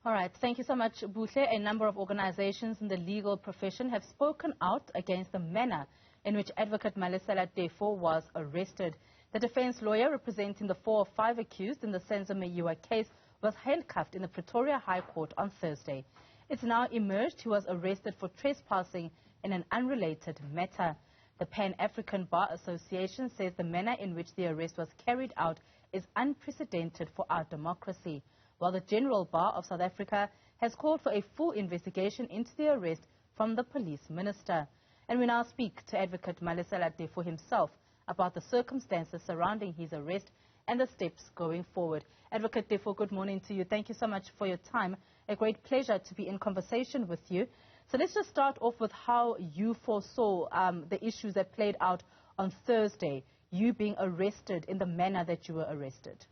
All right. Thank you so much, Buhle. A number of organizations in the legal profession have spoken out against the manner in which Advocate Malesela Teffo was arrested. The defense lawyer representing the 4 of 5 accused in the Senzo Meyiwa case was handcuffed in the Pretoria High Court on Thursday. It's now emerged he was arrested for trespassing in an unrelated matter. The Pan-African Bar Association says the manner in which the arrest was carried out is unprecedented for our democracy, while the General Bar of South Africa has called for a full investigation into the arrest from the police minister. And we now speak to Advocate Malesela Teffo himself about the circumstances surrounding his arrest and the steps going forward. Advocate Teffo, good morning to you. Thank you so much for your time. A great pleasure to be in conversation with you. So let's just start off with how you foresaw the issues that played out on Thursday, you being arrested in the manner that you were arrested.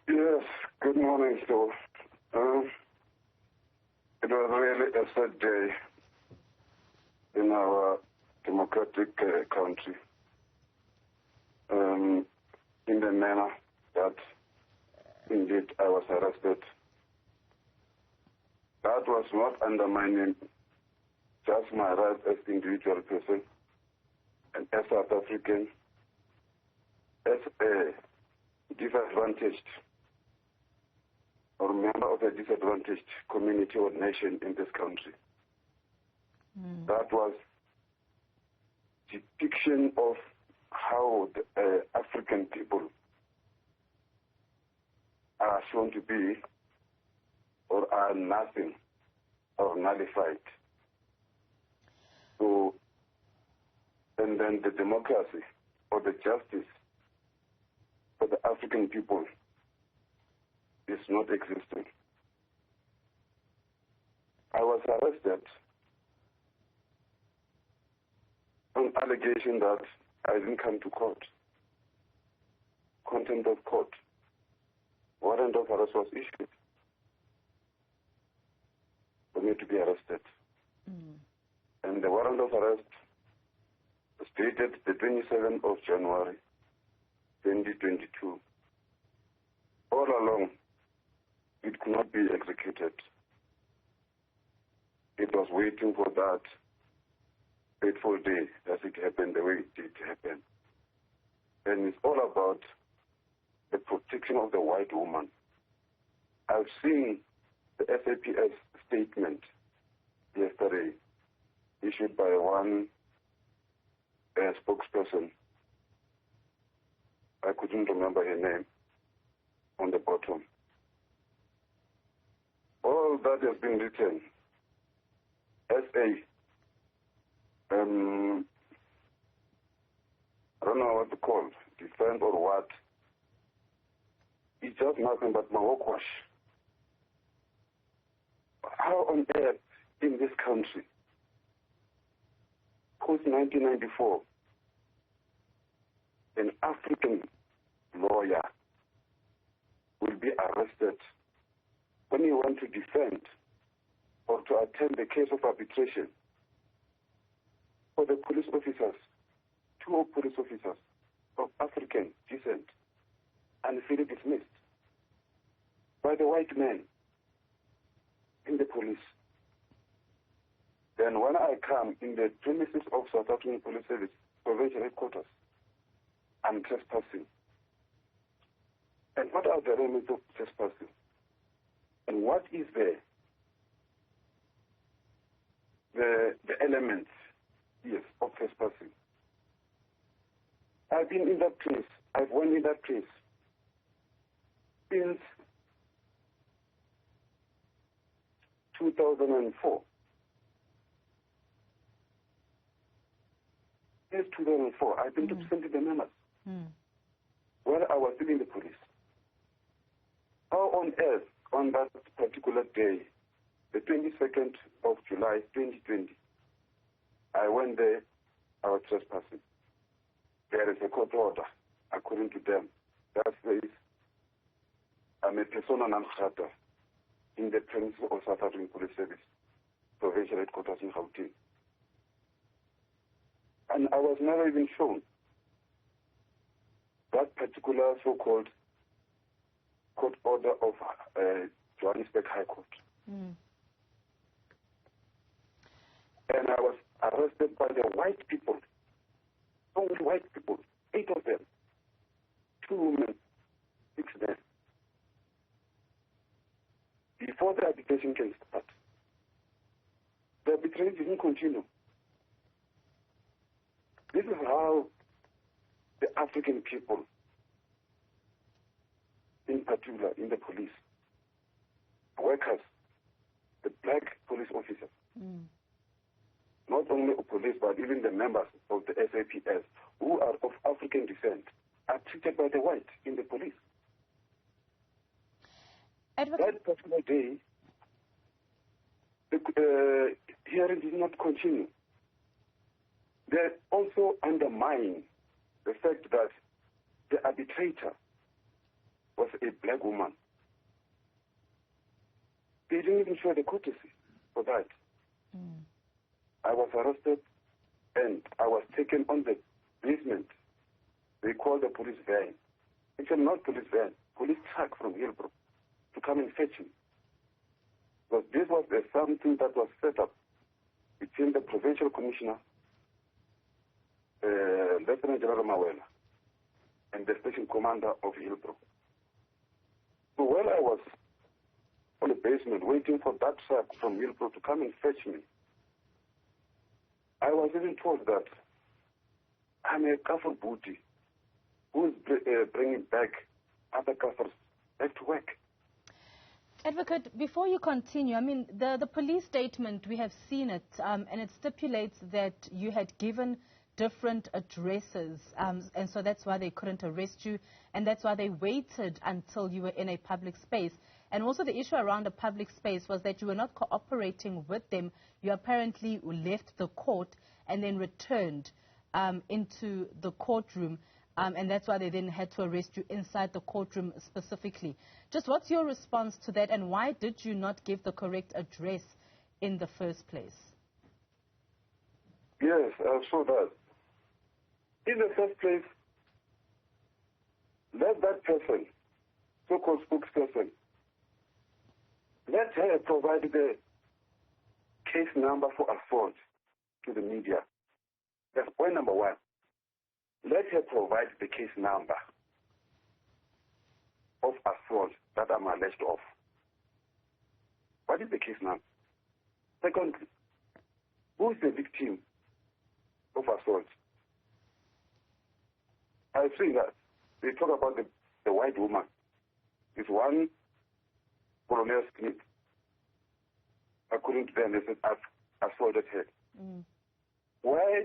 Yes, good morning, Phil. It was really a sad day in our democratic country, in the manner that indeed I was arrested. That was not undermining just my rights as individual person and as South African, as a disadvantaged or member of a disadvantaged community or nation in this country. That was depiction of how the African people are shown to be or are nothing or nullified. So, and then the democracy or the justice for the African people is not existing. I was arrested on allegation that I didn't come to court. Contempt of court. Warrant of arrest was issued for me to be arrested. And the warrant of arrest was dated the 27th of January, 2022. All along, it could not be executed. It was waiting for that fateful day as it happened the way it did happen. And it's all about the protection of the white woman. I've seen the SAPS statement yesterday issued by one spokesperson. I couldn't remember her name on the bottom. All that has been written as a I don't know what to call, defense or what. It's just nothing but hogwash. How on earth in this country, post-1994, an African lawyer will be arrested when you want to defend or to attend the case of arbitration for the police officers, 2 police officers of African descent, and fully dismissed by the white men in the police. Then when I come in the premises of South African Police Service, provincial headquarters, I'm trespassing. And what are the remedies of trespassing? And what is the elements, yes, of trespassing? I've been in that place. I've went in that place since 2004. Since 2004, I've been to presenting the members where I was still in the police. How on earth, on that particular day, the 22nd of July, 2020, I went there, I was trespassing. There is a court order, according to them, that says I'm a persona non grata in the premises of South African Police Service, provincial headquarters in Gauteng. And I was never even shown that particular so-called court order of Pretoria High Court. And I was arrested by the white people, only white people, 8 of them, 2 women, 6 men. Before the arbitration can start, the arbitration didn't continue. This is how the African people, in particular in the police, workers, the black police officers, not only the police but even the members of the SAPS who are of African descent are treated by the white in the police. That particular day, the hearing did not continue. They also undermine the fact that the arbitrator was a black woman. They didn't even show the courtesy for that. I was arrested and I was taken on the basement. They called the police van. Actually, not police van, police truck from Hillbrook to come and fetch me. But this was something that was set up between the provincial commissioner, Lieutenant General Mawela, and the station commander of Hillbrook. So while I was on the basement waiting for that truck from Hillbrook to come and fetch me, I was even told that I'm a kafir booty who is bringing back other kafirs back to work. Advocate, before you continue, I mean, the police statement, we have seen it, and it stipulates that you had given different addresses, and so that's why they couldn't arrest you, and that's why they waited until you were in a public space. And also the issue around the public space was that you were not cooperating with them. You apparently left the court and then returned into the courtroom, and that's why they then had to arrest you inside the courtroom specifically. Just what's your response to that, and why did you not give the correct address in the first place? Yes, I saw that. In the first place, let that person, so-called spokesperson, let her provide the case number for assault to the media. That's point number 1. Let her provide the case number of assault that I'm alleged of. What is the case number? Secondly, who is the victim of assault? I've seen that. They talk about the white woman. It's one Colonel Smith. According to them, they said, I've assaulted her. Why,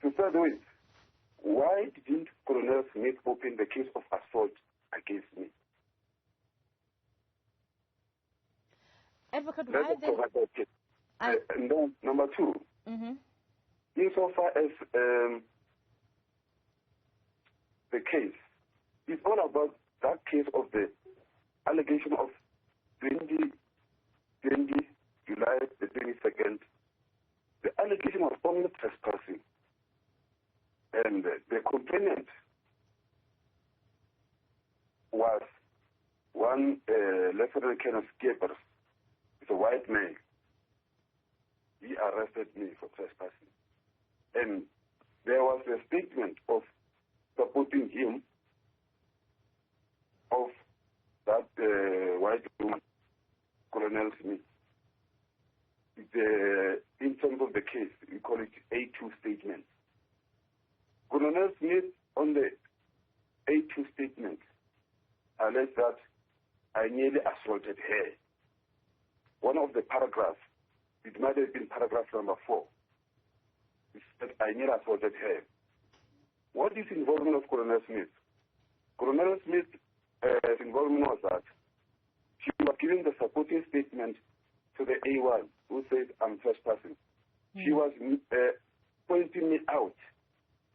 to start with, why didn't Colonel Smith open the case of assault against me? Advocate, why then? And then, number 2, insofar as the case, it's all about that case of the allegation of 20 July the 22nd. The allegation was only trespassing. And the complainant was one Lieutenant Colonel Skippers. It's a white man. He arrested me for trespassing. And there was a statement of supporting him of that white woman, Colonel Smith. In terms of the case, we call it A2 statement. Colonel Smith, on the A2 statement, alleged that I nearly assaulted her. One of the paragraphs, it might have been paragraph number 4, it said I nearly assaulted her. What is the involvement of Colonel Smith? Colonel Smith's involvement was that she was giving the supporting statement to the A1 who said I'm trespassing. She was pointing me out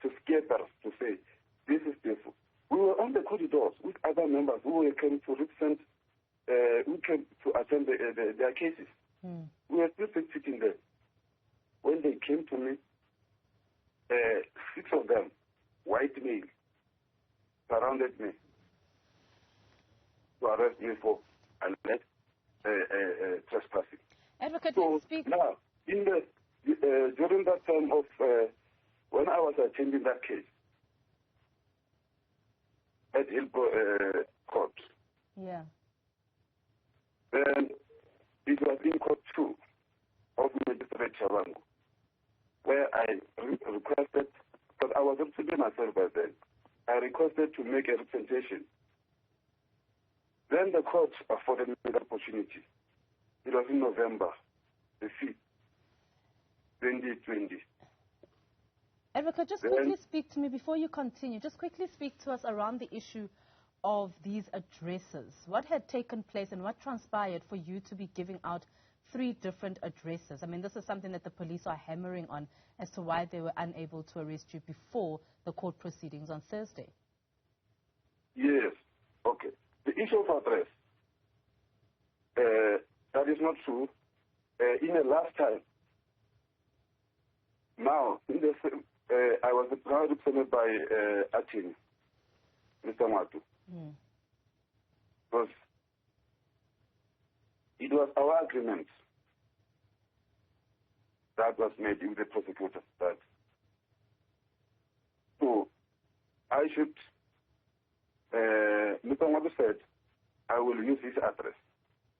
to Skippers to say, this is Teffo. We were on the corridors with other members who came to represent, who came to attend their cases. We were still sitting there. When they came to me, 6 of them, white male, surrounded me to arrest me for alleged trespassing. Advocate, So let's speak. now, in the during that time of when I was attending that case at Hillbrow Court, Yeah. then it was in Court 2 of Magistrate Chabangu, where I requested, because I was representing myself by then, I requested to make a representation. Then the court afforded me the opportunity. It was in November the 5th, 2020. Advocate, just quickly speak to me before you continue. Just quickly speak to us around the issue of these addresses. What had taken place and what transpired for you to be giving out 3 different addresses? I mean, this is something that the police are hammering on as to why they were unable to arrest you before the court proceedings on Thursday. Yes. Okay. The issue of address, that is not true. In the last time, now, in the, I was now represented by Atin, Mr. Matu. Because it was our agreement that was made with the prosecutor that so I should, Mr. Matu said, I will use this address.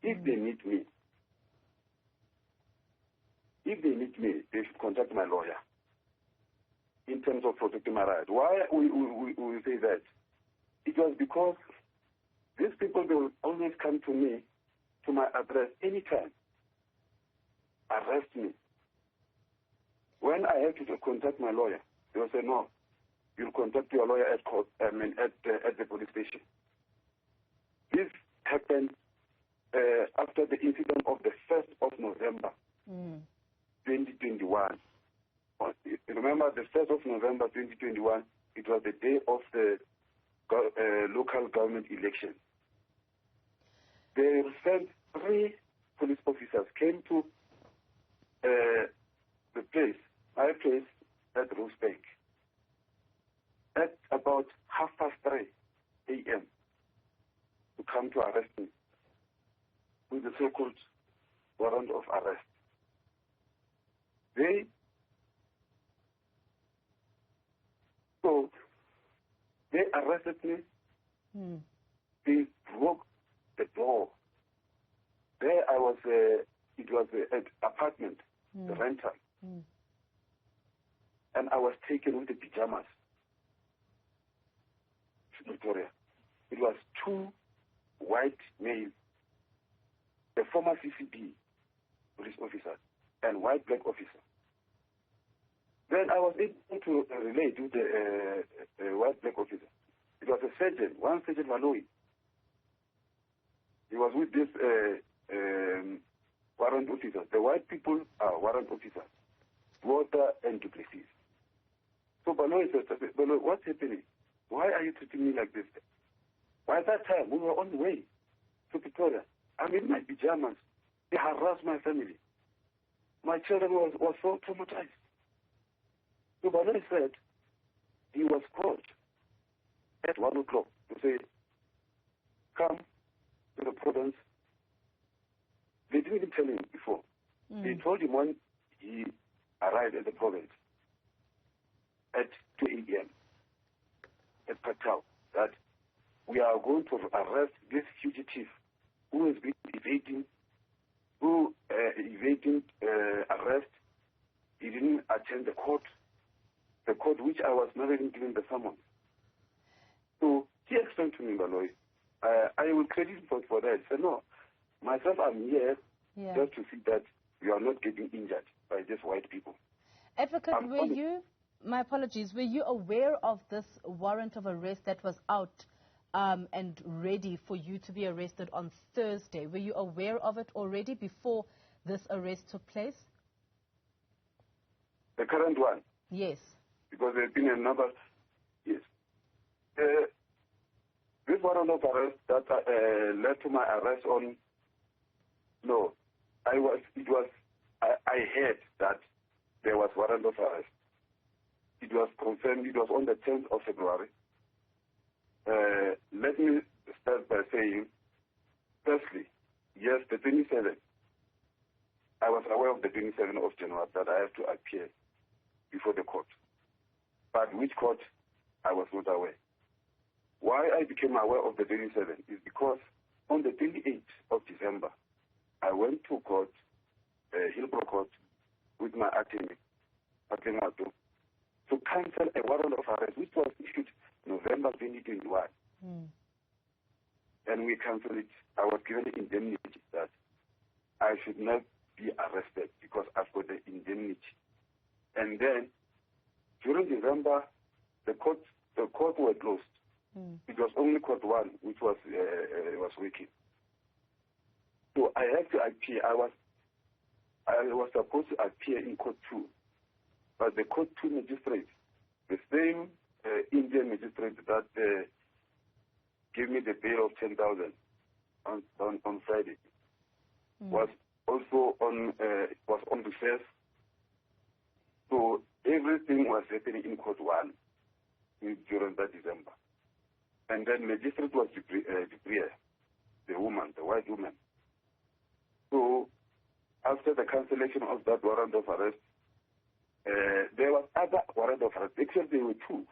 If they need me, they should contact my lawyer in terms of protecting my right. Why we say that? It was because these people, they will always come to me, to my address, anytime, arrest me. When I have to contact my lawyer, they will say, no, you'll contact your lawyer at court, at the police station. This happened after the incident of the 1st of November, 2021. Remember, the 1st of November, 2021, it was the day of the local government election. They sent 3 police officers, came to the place, my place at Rosebank, at about 3:30 a.m. to come to arrest me with the so-called warrant of arrest. They arrested me. They broke the door. There I was, it was an apartment, the rental. And I was taken with the pajamas to Pretoria. It was 2 white males, the former CCB police officer and white black officer. Then I was able to relate with the white black officer. It was a sergeant, one Sergeant Maloi. He was with this warrant officer. The white people are warrant officers, Water and Duplessis. So Maloi said, Maloi, what's happening? Why are you treating me like this? By that time, we were on the way to Pretoria. I'm in my pajamas. They harassed my family. My children was so traumatized. So Maloi said he was called at 1 o'clock to say, come to the province. They didn't even tell him before. They told him when he arrived at the province at 2 a.m. at Patau that we are going to arrest this fugitive who has been evading arrest. He didn't attend the court which I was not even given the summons. So he explained to me, Maloi, I will credit him for that. He said, no, myself, I'm here just to see that you are not getting injured by these white people. Advocate, my apologies, were you aware of this warrant of arrest that was out and ready for you to be arrested on Thursday? Were you aware of it already before this arrest took place? The current one? Yes. Because there's been another, yes. This warrant of arrest that led to my arrest on, no, I heard that there was warrant of arrest. It was confirmed, it was on the 10th of February. Let me start by saying Firstly, yes, the 27th. I was aware of the 27th of January that I have to appear before the court. But which court, I was not aware. Why I became aware of the 27th is because on the 28th of December, I went to court, Hillbrook Court, with my attorney, to cancel a warrant of arrest, which was issued November 2021. And we cancelled it. I was given the indemnity that I should not be arrested because I've got the indemnity. And then, during December, the court were closed. It was only court 1 which was working. So I had to appear. I was supposed to appear in court 2, but the court 2 magistrate, the same Indian magistrate that gave me the bail of 10,000 on Friday, was also on recess. So everything was happening in court 1 during that December. And then magistrate was Duprier, the woman, the white woman. So after the cancellation of that warrant of arrest, there was other warrant of arrest. Actually, there were 2.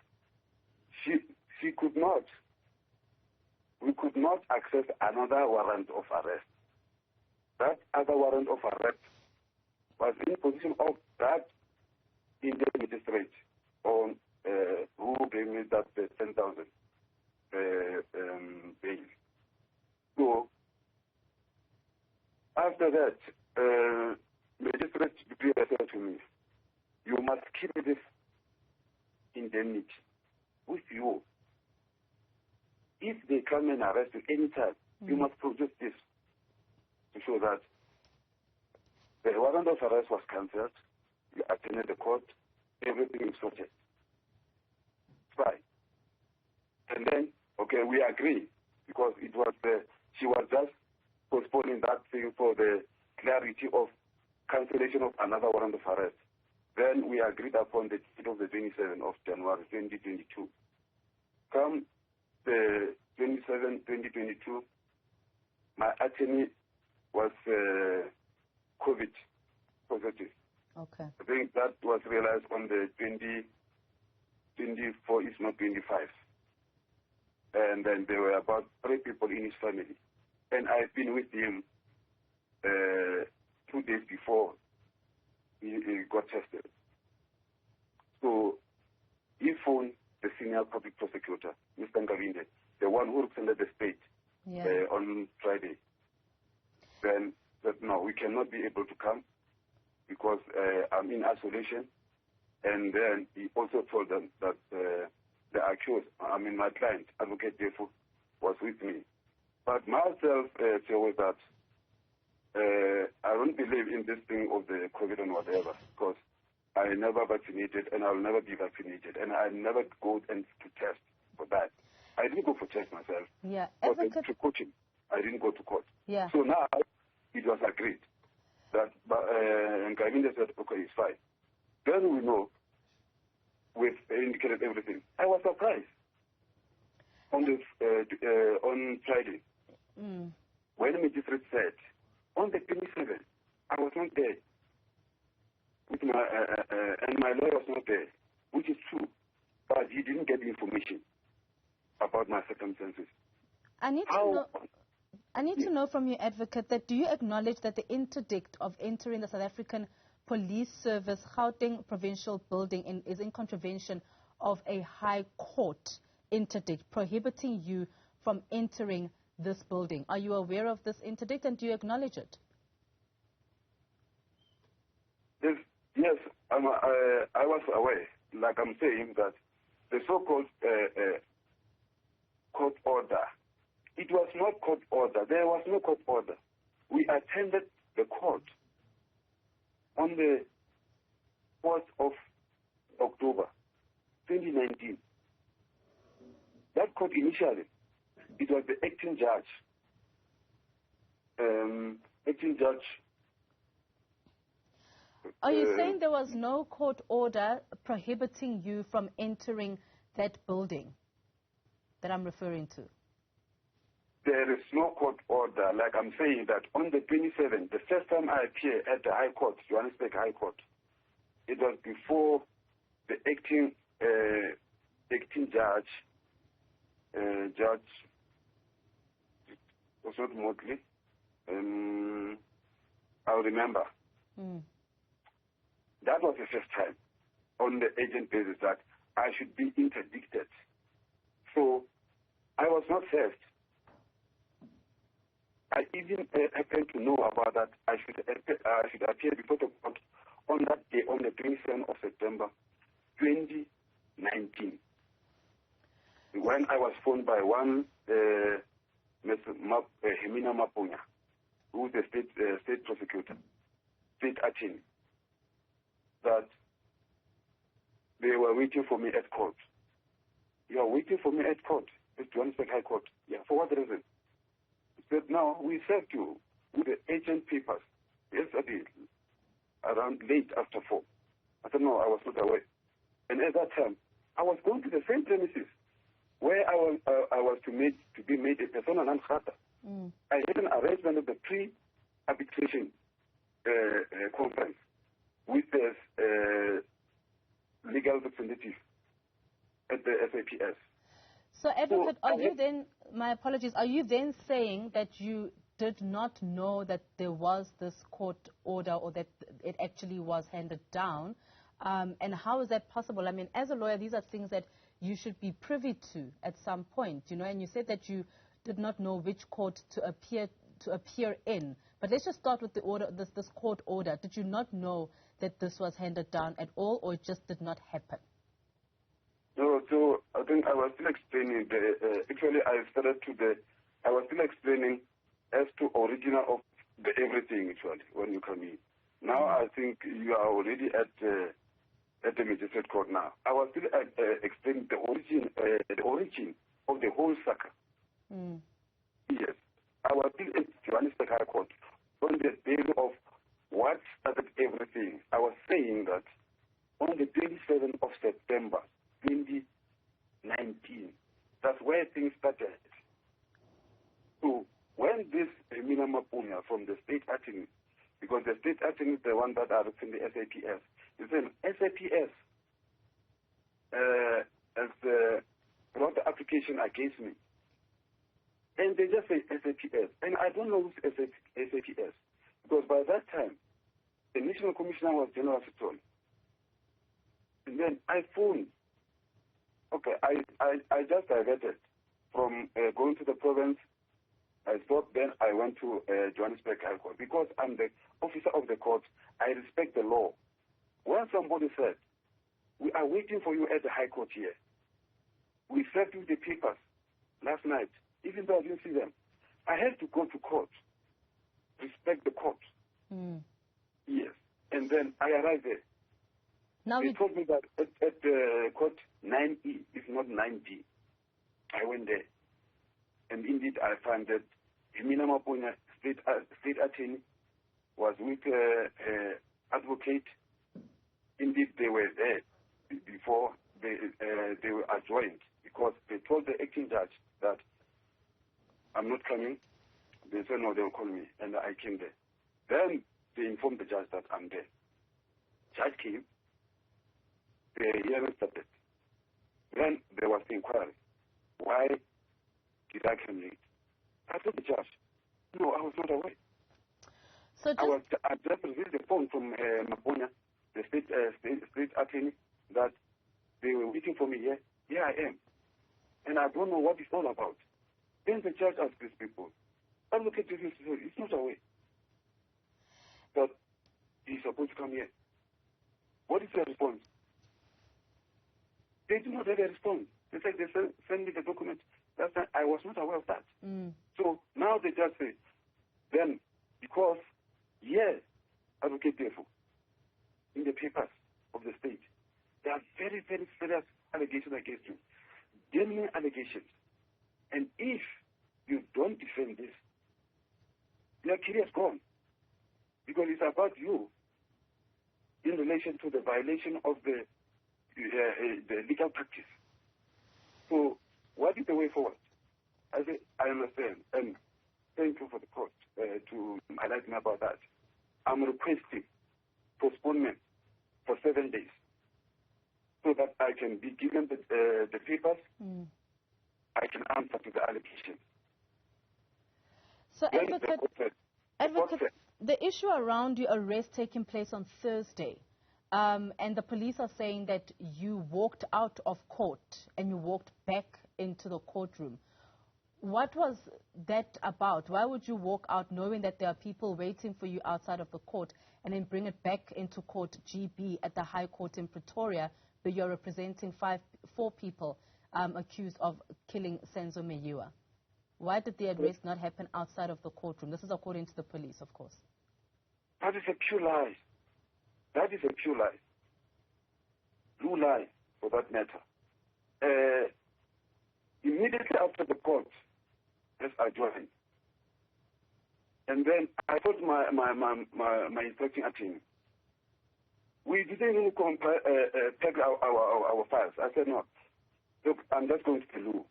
We could not access another warrant of arrest. That other warrant of arrest was in possession of that Indian magistrate who gave me that 10,000 bail. So after that, magistrate said to me, "You must keep this indemnity with you. If they come and arrest you anytime, you must produce this to show that the warrant of arrest was cancelled, you attended the court, everything is sorted." Fine. And then, okay, we agree, because it was she was just postponing that thing for the clarity of cancellation of another warrant of arrest. Then we agreed upon the date of the 27th of January 2022. Come the 27th, 2022, my attorney was COVID positive. Okay. I think that was realized on the 24, if not 25. And then there were about 3 people in his family. And I've been with him 2 days before he got tested. So he phoned the senior public prosecutor, Mr. Ngavinde, the one who represented the state on Friday. Then said, "No, we cannot be able to come because I'm in isolation." And then he also told them that the accused, my client, Advocate Teffo, was with me. But myself, was that I don't believe in this thing of the COVID and whatever, because I never vaccinated and I'll never be vaccinated, and I never go and to test for that. I didn't go for test myself. Yeah. To coaching, I didn't go to court. Yeah. So now it was agreed that, and Gavinde said, "Okay, it's fine." Then we know, we've indicated everything. I was surprised on Friday when the magistrate said, on the 27th, I was not there, with and my lawyer was not there, which is true, but he didn't get the information about my circumstances. I need to know from you, Advocate, that do you acknowledge that the interdict of entering the South African Police Service Gauteng Provincial Building is in contravention of a High Court interdict prohibiting you from entering this building? Are you aware of this interdict, and do you acknowledge it? Yes, I was aware. Like I'm saying, that the so-called court order, it was not court order. There was no court order. We attended the court on the 4th of October 2019. That court initially, it was the acting judge. Are you saying there was no court order prohibiting you from entering that building that I'm referring to? there is no court order. Like I'm saying that on the 27th, the first time I appeared at the High Court, Johannesburg High Court, it was before the acting judge, was not Motley. I'll remember. That was the first time on the agent basis that I should be interdicted. So I was not served. I even happened to know about that. I should appear before the court on that day, on the 27th of September, 2019. When I was phoned by one Ms. Hemina Maponya, who is the state prosecutor, state attorney, that they were waiting for me at court. You are waiting for me at court, at Johannesburg High Court. Yeah, for what reason? He said, no, we served you with the agent papers yesterday, around late after 4. I said, no, I was not aware. And at that time, I was going to the same premises where I was to be made a persona non grata. I had an arrangement of the pre-arbitration conference with the legal representative at the SAPS. So, Advocate, are you then, my apologies, are you then saying that you did not know that there was this court order or that it actually was handed down? And how is that possible? I mean, as a lawyer, these are things that you should be privy to at some point, you know, and you said that you did not know which court to appear in. But let's just start with the order, this court order. Did you not know that this was handed down at all, or it just did not happen? No, so I think I was still explaining actually I was still explaining as to original of the everything actually when you come in. Now I think you are already at the magistrate court now. I was still explaining the origin of the whole saga. Yes, I was still at Johannesburg High Court on the day of what started everything. I was saying that on the 27th of September 2019, that's where things started. So when this Mina Mapunya from the state attorney, because the state attorney is the one that are in the SAPS, he said SAPS has brought the application against me. And they just say SAPS. And I don't know who's SAPS. Because by that time, the National Commissioner was General Sitoli. And then I phoned. Okay, I just diverted from going to the province. I stopped, then I went to Johannesburg High Court. Because I'm the officer of the court, I respect the law. When somebody said, we are waiting for you at the High Court here. We served you the papers last night, even though I didn't see them. I had to go to court, respect the court. Yes. And then I arrived there. Now they told me that at the court 9E, if not 9D. I went there. And indeed, I found that Hemina Maponya, state attorney, was with advocate. Indeed, they were there before they were adjoined because they told the acting judge that I'm not coming. They said, no, they'll call me. And I came there. Then they informed the judge that I'm there. Judge came. The hearing started. Then there was the inquiry. Why did I come late? I told the judge, no, I was not aware. So I just received the phone from Maponya, the state attorney, that they were waiting for me here. Here I am. And I don't know what it's all about. Then the judge asked these people, Advocate Malesela Teffo, it's not aware. But he's supposed to come here. What is their response? They do not have a response. They said they send me the document. Last time I was not aware of that. So now they just say, then because, yes, Advocate Teffo, in the papers of the state, there are very, very serious allegations against you. Genuine allegations. And if you don't defend this, your career is gone. Because it's about you in relation to the violation of the legal practice. So what is the way forward? I said, I understand, and thank you for the court to highlight me about that. I'm requesting postponement for 7 days so that I can be given the papers. I can answer to the allegation. So, Advocate, the issue around your arrest taking place on Thursday, and the police are saying that you walked out of court and you walked back into the courtroom. What was that about? Why would you walk out knowing that there are people waiting for you outside of the court and then bring it back into court GB at the High Court in Pretoria, where you're representing four people accused of killing Senzo Meyiwa? Why did the arrest not happen outside of the courtroom? This is according to the police, of course. That is a pure lie. That is a pure lie. Blue lie, for that matter. Immediately after the court has adjourned, and then I told my instructing attorney, we didn't even peg our files. I said, no, look, I'm just going to the loo.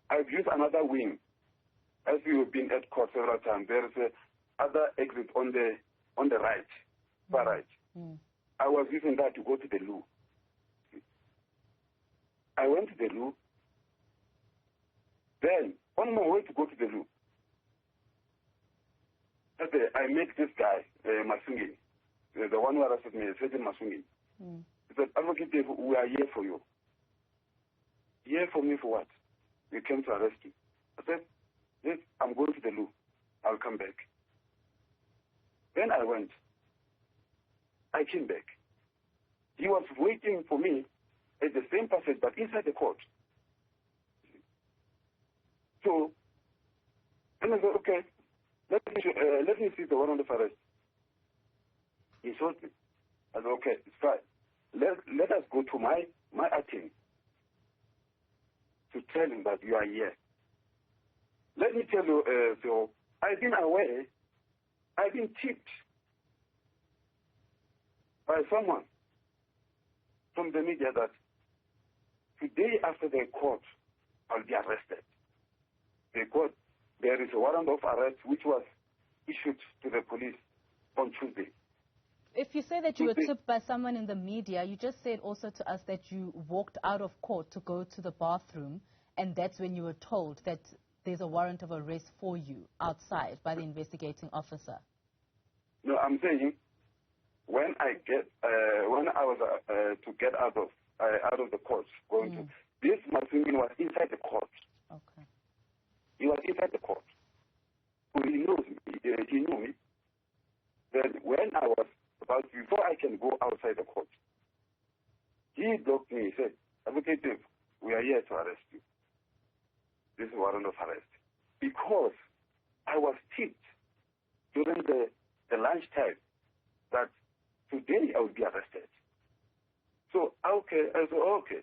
I've used another wing. As we have been at court several times, there is another exit on the right, far right. I was using that to go to the loo. I went to the loo. Then, on my way to go to the loo, I met this guy, Masungi, the one who arrested me, Sergeant Masungi. He said, Advocate Teffo, we are here for you. Here for me for what? We came to arrest you. I said, yes, I'm going to the loo. I'll come back. Then I went. I came back. He was waiting for me at the same passage, but inside the court. So, and I said, okay, let me see the warrant of arrest. He showed me. I said, okay, it's fine. Let us go to my attorney to tell him that you are here. Let me tell you, so I've been aware, I've been tipped by someone from the media that today after the court, I'll be arrested. Because there is a warrant of arrest which was issued to the police on Tuesday. If you say that you were tipped by someone in the media, you just said also to us that you walked out of court to go to the bathroom, and that's when you were told that there's a warrant of arrest for you outside by the investigating officer. No, I'm saying when I was to get out of the court, going to this Masungi was inside the court. Okay. He was inside the court. So he knows me. He knew me. Then when I was about, before I can go outside the court, he blocked me. He said, Advocate Teffo, we are here to arrest you. This is a warrant of arrest. Because I was tipped during the lunchtime that today I will be arrested. So, okay, I said, okay,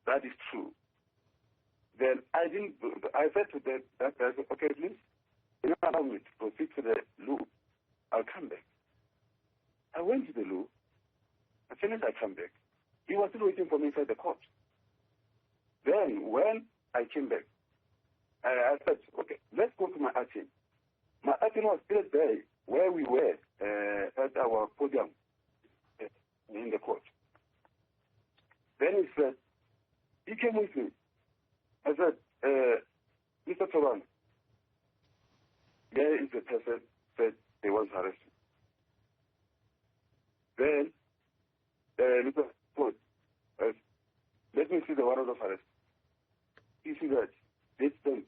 that is true. Then I said to that person, okay, please, you don't allow me to proceed to the loo. I'll come back. I went to the loo. As soon as I come back, he was still waiting for me inside the court. Then when I came back, I said, okay, let's go to my attorney. My attorney was still there where we were at our podium in the court. Then he said, he came with me. I said, Mr. Toban, there is a person said they want to arrest you. Then, Mr. Toban, let me see the warrant of arrest. You see that? This thing.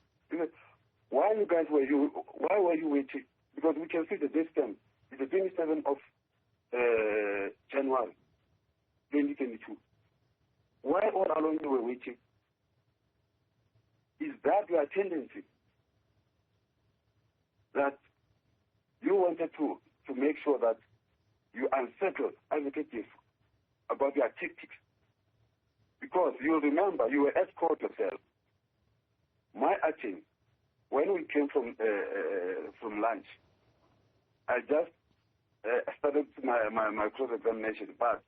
Why were you waiting? Because we can see the date stamp. It's the 27th of January 2022. Why all along you were waiting? Is that your tendency? That you wanted to make sure that you unsettle Advocate Teffo about your tactics? Because you remember, you were at court yourself. My attorney, when we came from lunch, I just started my cross-examination, but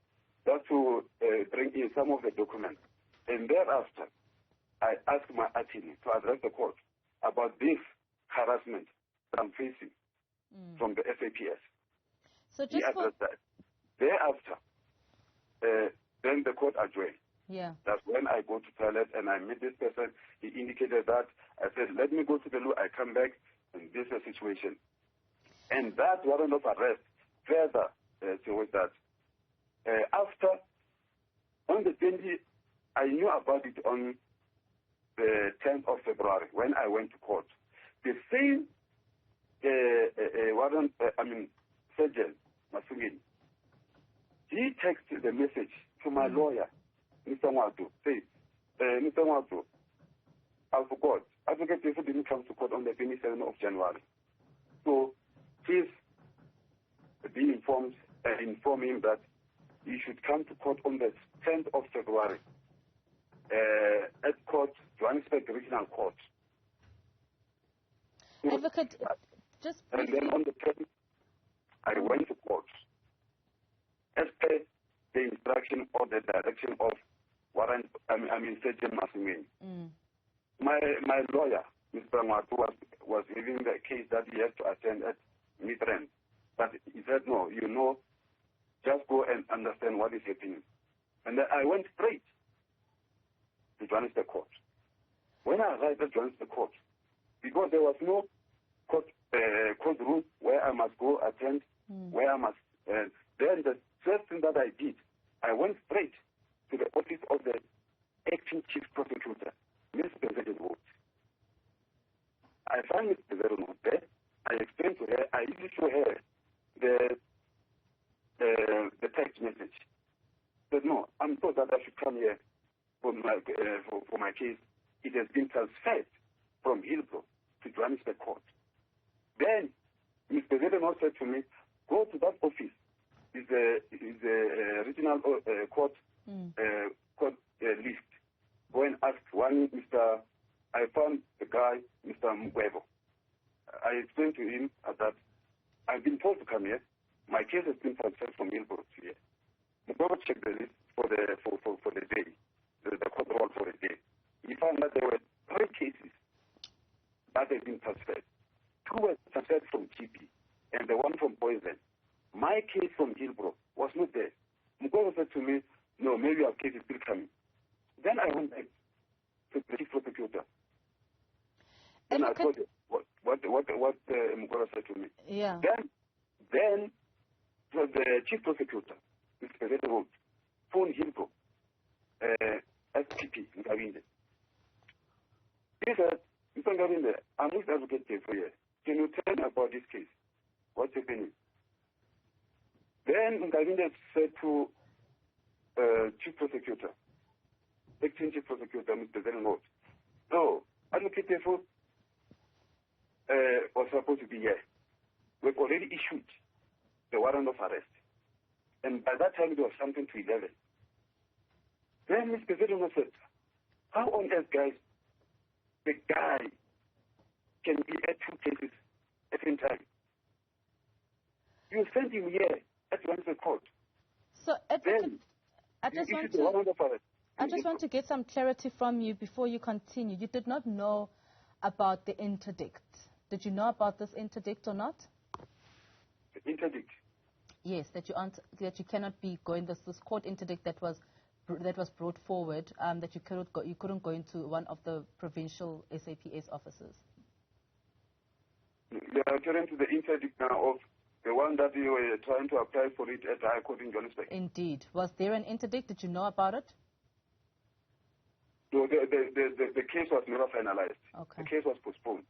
just to bring in some of the documents. And thereafter, I asked my attorney to address the court about this harassment that I'm facing from the SAPS. So just he addressed that. Thereafter, then the court adjourned. Yeah. That's when I go to toilet and I meet this person. He indicated that. I said, let me go to the loo. I come back and this is the situation. And that warrant of arrest further was that after, on the 20th, I knew about it on the 10th of February when I went to court. The same warrant, Sergeant Masungeni, he texted the message to my lawyer, Mr. Nwatu, say, Mr. Nwatu, I forgot. Advocate Teffo didn't come to court on the 27th of January. So please be informed and inform him that he should come to court on the 10th of February at court, Johannesburg Regional Court. So, Advocate, just and then on the 10th, I went to court as per the instruction or the direction of warrant, Sergeant Masungeni. My lawyer, Mr. Nwatu, was giving the case that he had to attend at Midrand. But he said, no, just go and understand what is happening. And then I went straight to Johannesburg Court. When I arrived at Johannesburg Court, because there was no court room where I must go attend, where I must, then the first thing that I did, I went straight to the office of the acting chief prosecutor, Ms. Bezero. I found Ms. Bezero there. I explained to her, I even showed her the text message. Said, no, I'm told that I should come here for my case. It has been transferred from Hillbrow to Johannesburg Court. Then Ms. Bezero said to me, go to that office. It's a regional court list. Go and ask one Mr. I found the guy, Mr. Mugwebo. I explained to him that I've been told to come here. My case has been transferred from Hillbrow to here. Mugwebo checked the list for the day, the court roll for the day. He found that there were 3 cases that had been transferred. 2 were transferred from GP and the one from Poison. My case from Hillbrow was not there. Mugwebo said to me, no, maybe our case is still coming. Then I went back to the chief prosecutor. And I told you what Mugwebo said to me. Yeah. Then the chief prosecutor, Mr. Bezero, phoned Hillbrow, SPP, Ngabinde. He said, Mr. Ngabinde, I'm with Advocate Teffo here. Can you tell me about this case? What's happening? Then Ngabinde said to chief prosecutor, acting chief prosecutor, Mr. Bezero, so Advocate Teffo was supposed to be here. We've already issued the warrant of arrest. And by that time, it was something to 11. Then Mr. Bezero said, how on earth, guys, the guy can be at 2 cases at the same time? You sent him here at Johannesburg Court. So, I just want to get some clarity from you before you continue. You did not know about the interdict. Did you know about this interdict or not? The interdict? Yes, that you cannot be going. This court interdict that was brought forward, that you couldn't go into one of the provincial SAPS offices. You are referring to the interdict now of the one that you were trying to apply for it at the High Court in Johannesburg. Indeed. Was there an interdict? Did you know about it? No, the case was never finalized. Okay. The case was postponed.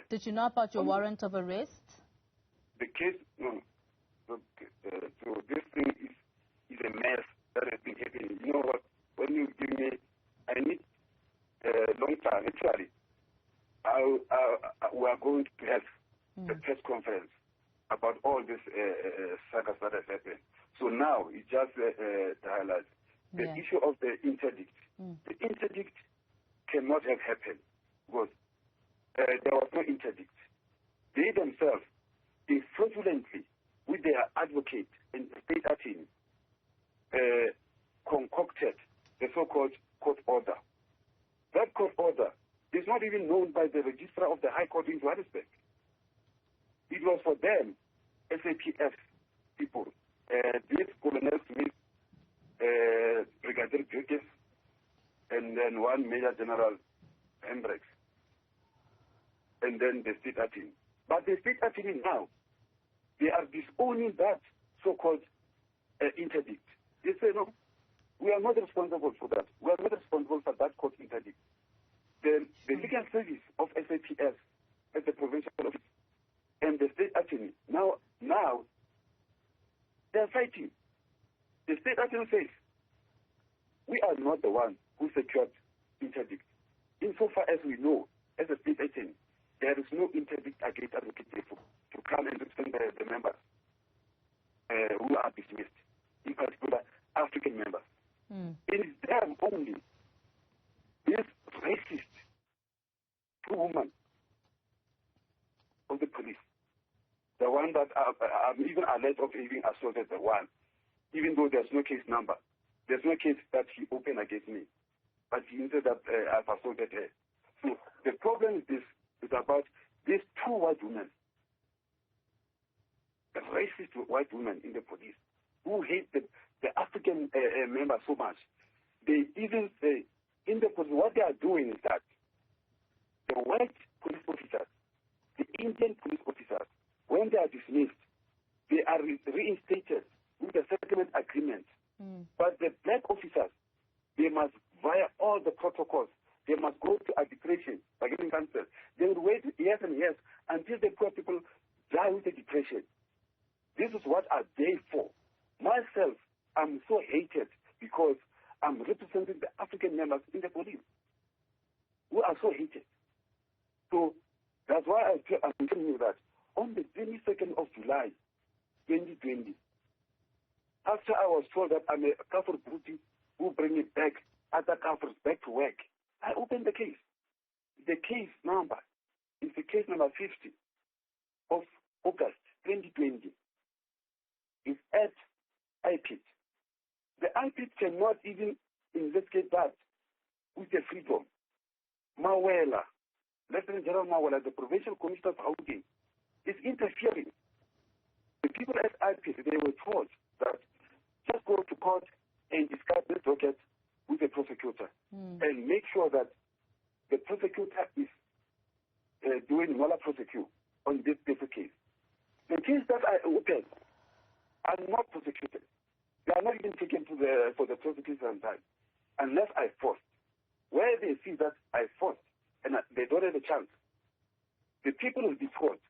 Did you know about your warrant of arrest? The case, no. So this thing is a mess that has been happening. You know what? When you give me, I need a long time. Actually, we are going to have a press conference about all this circus that has happened. So now it's just the highlight. The issue of the interdict. The interdict cannot have happened because there was no interdict. They themselves, they fraudulently, with their advocate and state attorney, concocted the so-called court order That court order is not even known by the registrar of the High Court in Johannesburg. It was for them, SAPS people, this Colonel Smith, Brigadier Jukes, and then one Major General Hendricks, and then the state attorney. But the state attorney now, they are disowning that so-called interdict. They say, no, we are not responsible for that. We are not responsible for that court interdict. The legal service of SAPS at the provincial office and the state attorney, now they are fighting. The state attorney says, we are not the one who secured interdict. Insofar as we know, as a state attorney, there is no interdict against Advocate Teffo to come and represent the members who are dismissed, in particular African members. It is them only, this racist two women of the police, the one that I'm even alleged of having assaulted the one, even though there's no case number. There's no case that he opened against me, but he said that I've assaulted her. So the problem is this, is about these two white women, the racist white women in the police, who hate the African members so much. They even say, in the police, what they are doing is that the white police officers, the Indian police officers, when they are dismissed, they are reinstated with a settlement agreement. But the black officers, they must, via all the protocols, they must go to arbitration, bargaining council. They will wait years and years until the poor people die with the depression. This is what are they for. Myself, I'm so hated because I'm representing the African members in the police who are so hated. So that's why I'm telling you that on the 22nd of July, 2020, after I was told that I'm a Kafir booty who bring it back, other Kafirs back to work, I opened the case. The case number is the case number 50 of August 2020. It's at IPIT. The IPIT cannot even investigate that with the freedom. Mawela, Lieutenant General Mawela, the Provincial Commissioner of Housing, is interfering. The people at IPIT, they were told that just go to court and discuss this docket with the prosecutor and make sure that the prosecutor is doing Mola prosecute on this specific case. The case that I opened are not prosecuted. They are not even taken to for the prosecution time unless I forced. Where they see that I forced and they don't have a chance, the people will be forced.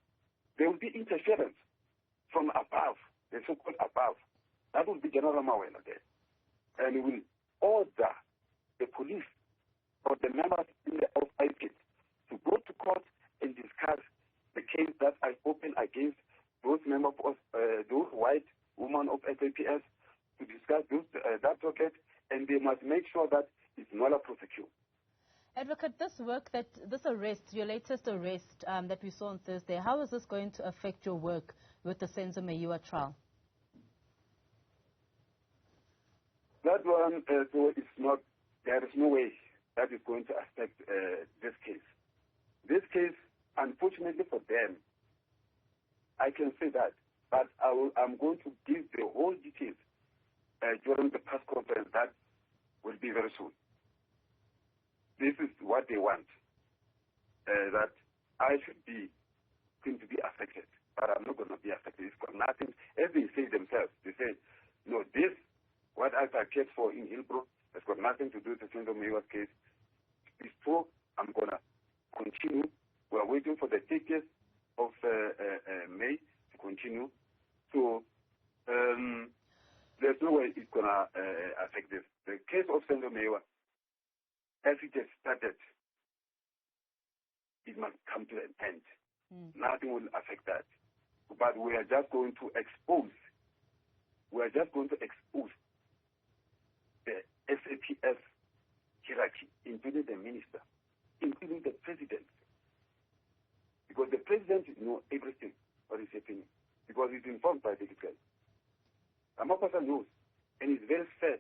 There will be interference from above, the so-called above. That will be General Mawela there. And he will order the police or the members of IPIT to go to court and discuss the case that I opened against those members of those white women of SAPS, to discuss that docket, and they must make sure that it's not a prosecute. Advocate, this arrest, your latest arrest that we saw on Thursday, how is this going to affect your work with the Senzo Meyiwa trial? That one, so it's not, there is no way that is going to affect this case. This case, unfortunately for them, I can say that, but I'm going to give the whole details during the press conference that will be very soon. This is what they want, that I should be going to be affected, but I'm not going to be affected. It's got nothing, as they say themselves, they say, no, this, what I advocate for in Hillbrook, has got nothing to do with the Senzo Meyiwa case. It's true, I'm going to continue. We're waiting for the 30th of May to continue. So there's no way it's going to affect this. The case of Senzo Meyiwa, as it has started, it must come to an end. Nothing will affect that. But we are just going to expose, the SAPS hierarchy, including the minister, including the president. Because the president knows everything what is happening, because he's informed by the guy. Ramaphosa knows, and it's very sad.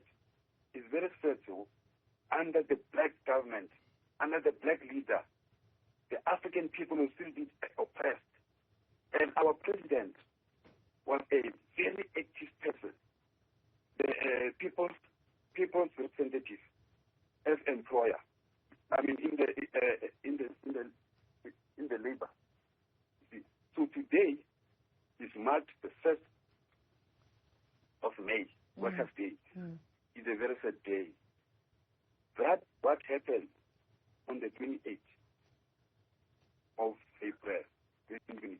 It's very sad, so under the black government, under the black leader, the African people will still be oppressed. And our president was a very active person, the people's representative as employer. I mean, in the labor. So today is marked the 1st of May, Workers' Day. It's a very sad day. That what happened on the 28th of April 2022,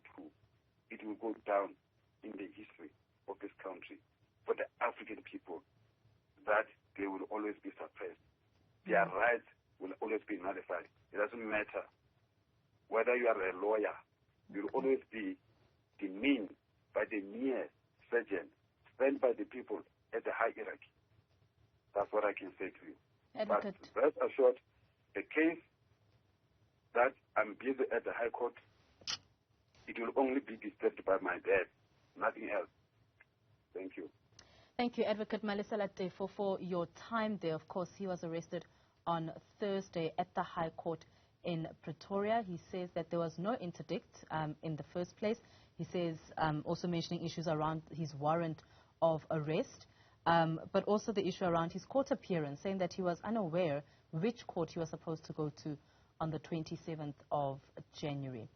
it will go down in the history of this country for the African people, that they will always be suppressed. Their rights will always be nullified. It doesn't matter whether you are a lawyer, you will always be demeaned by the mere surgeon spent by the people at the high hierarchy. That's what I can say to you. Advocate. But rest assured, the case that I'm busy at the High Court, it will only be disturbed by my dad, nothing else. Thank you. Thank you, Advocate Malesela Teffo, for your time there. Of course, he was arrested on Thursday at the High Court in Pretoria. He says that there was no interdict in the first place. He says, also mentioning issues around his warrant of arrest, but also the issue around his court appearance, saying that he was unaware which court he was supposed to go to on the 27th of January.